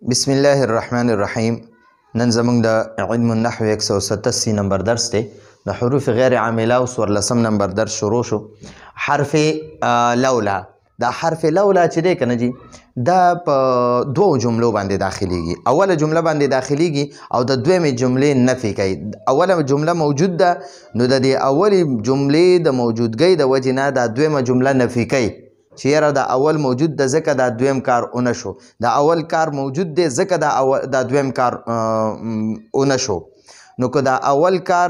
بسم الله الرحمن الرحیم. نن زمونږ د علم النحو 187 نمبر درس دی. د حروف غیر عامله او 14 نمبر درس شروع شو. حرف لولا. دا حرف لولا چې دی کنه جی دا په دوه جملو باندې داخليږي. اوله جمله باندې داخليږي او د دویمې جملې نفي کوي. اوله جمله موجود ده نو د دې اولی جملې د موجودګۍ د وجې نه دا دویمه جمله نفي کوي چې یاره دا اول موجود ده ځکه دا دویم کار اونه شو. دا اول کار موجود دی ځکه دا دویم کار اونه شو. نو که دا اول کار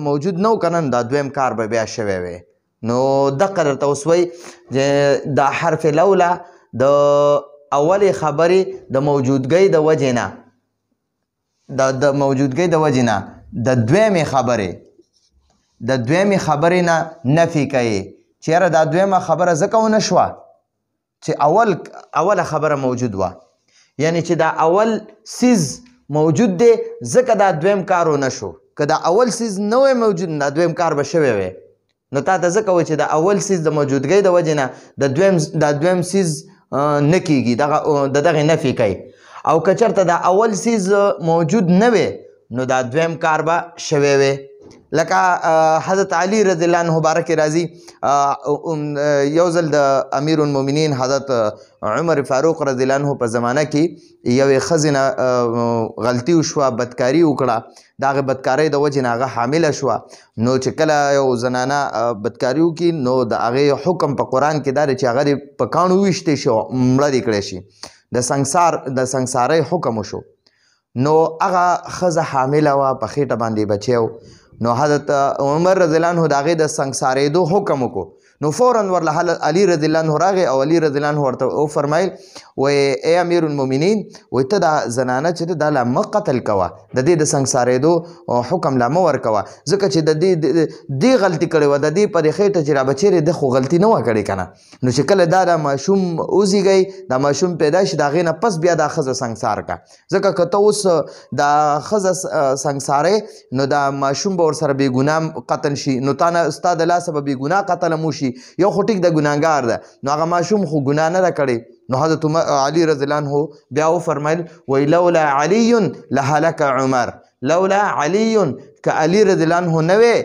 موجود نه و که نه دا دویم کار به بیا شوی وی. نو دقه درته اوس وایي چې دا حرف لولا د اولې خبرې د موجودګۍ د وجې نه د موجودګۍ د وجې نه د دویمې خبرې نه نفي کوي چې یاره دا دویمه خبره ځکه ونه شوه چې اوله خبره موجود وه. یعنی چې دا اول سیز موجود دی ځکه دا دویم کار ونه شو. که دا اول سیز نه وی موجود دا دویم کار به شوی وی. نو تا ته ځکه وایي چې د اول سیز د موجودګۍ د وجې نه د دویم سیز نه کیږي د دغې نفي کوي. او که چېرته دا اول سیز موجود نه وی نو دا دویم کار به شوی وی. لکه حضرت علی رضی الله عنه بارک راځي یو ځل د امیر المؤمنین حضرت عمر فاروق رضی الله عنه په زمانه کې یوې ښځې نه غلطي وشوه، بدکاري وکړه. د هغې بدکارۍ د وجې نه هغه حامله شوه. نو چې کله یو زنانه بدکاري وکړي نو د هغې حکم په قرآن کې دا دی چې هغه دې په کاڼو وویشتی شي او مړه دې کړی شي. د سنګسارۍ حکم وشو. نو هغه ښځه حامله وه، په خېټه باندې بچی و. نو حضرت عمر رضی الله عنه د هغې د سنګسارېدو حکم وکړو. نو فوراً ورله علي رضی الله عنه راغی او علي رضی الله عنه ورته وفرمایل وایي ای امیر المؤمنین وایي ته دا زنانه چې ده دا لا مه قتل کوه، د دې د سنګسارېدو حکم لا مه ورکوه ځکه چې د دې غلطي کړې وه. د دې په دې خېټه چې را بچېرې ده خو غلطي نه وه کړې که نه. نو چې کله دا ماشوم وزېږی دا ماشوم پیدا شي د هغې نه پس بیا دا ښځه سنګسار که ځکه که ته اوس دا ښځه سنګسارې نو دا ماشوم به ورسره بېګناه قتل شي. نو ستا د لاسه به بېګناه قتل هم وشي. یو خو ټیک د ګناهګار ده نو هغه ماشوم خو ګناه نه ده کړې. نو حضرت علي رضی الله عنه بیا وفرمیل وی لولا علی لهلک عمر. لولا علی که علی رضی الله عنه نه وی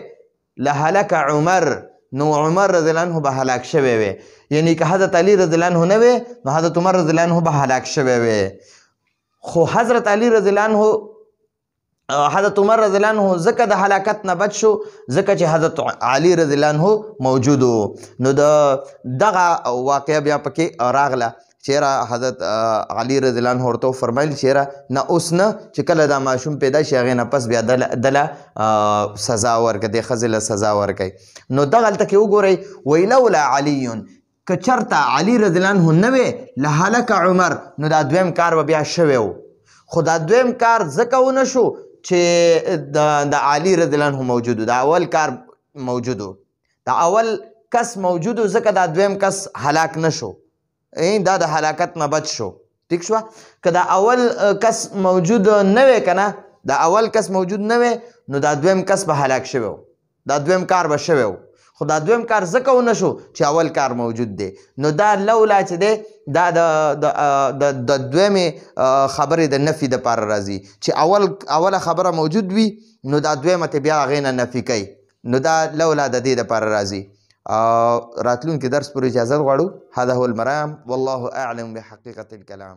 لهلک عمر نو عمر رضی الله عنه به هلاک شوی وی. یعنی که حضرت علی رضی الله عنه نه وی نو حضرت عمر رضی الله عنه به هلاک شوی وی. خو حضرت علی رضی الله عنه حضرت عمر رضی الله عنه ځکه د هلاکت نه بچ شو ځکه چې حضرت علی رضی الله عنه موجود و. نو دغه واقعه بیا پکې راغله چیرې حضرت علی رضی الله عنه ورته وفرمیل چیرې نه اوس نه چې کله دا ماشوم پیدا شي هغې نه پس بیا دله سزا ورکړه، دې ښځې له سزا ورکوي. نو دغلته کې وګورئ وایي لولا علی که چېرته علی رضی الله عنه نه وی لهلک عمر نو دا دویم کار به بیا شوی و. خو دا دویم کار ځکه ونه شو چې د علی رضی الله عنه موجود و. دا اول کار موجود و، دا اول کس موجود و ځکه دا دویم کس هلاک نه شو، دا د هلاکت نه بچ شو. ټیک شوه. که دا اول کس موجود نه وی که نه دا اول کس موجود نه وی نو دا دویم کس به هلاک شوی و، دا دویم کار به شوی و. خو دا دویم کار ځکه ونه شو چې اول کار موجود دی. نو دا لولا چې دی دا د دویمې خبرې د نفي دپاره راځي چې اوله خبره موجود وي نو دا دویمه ته بیا هغې نه نفي کوي. نو دا لولا د دې دپاره راځي. راتلونکي درس پورې اجازت غواړو. هذا هو المرام والله اعلم بحقیقة الكلام.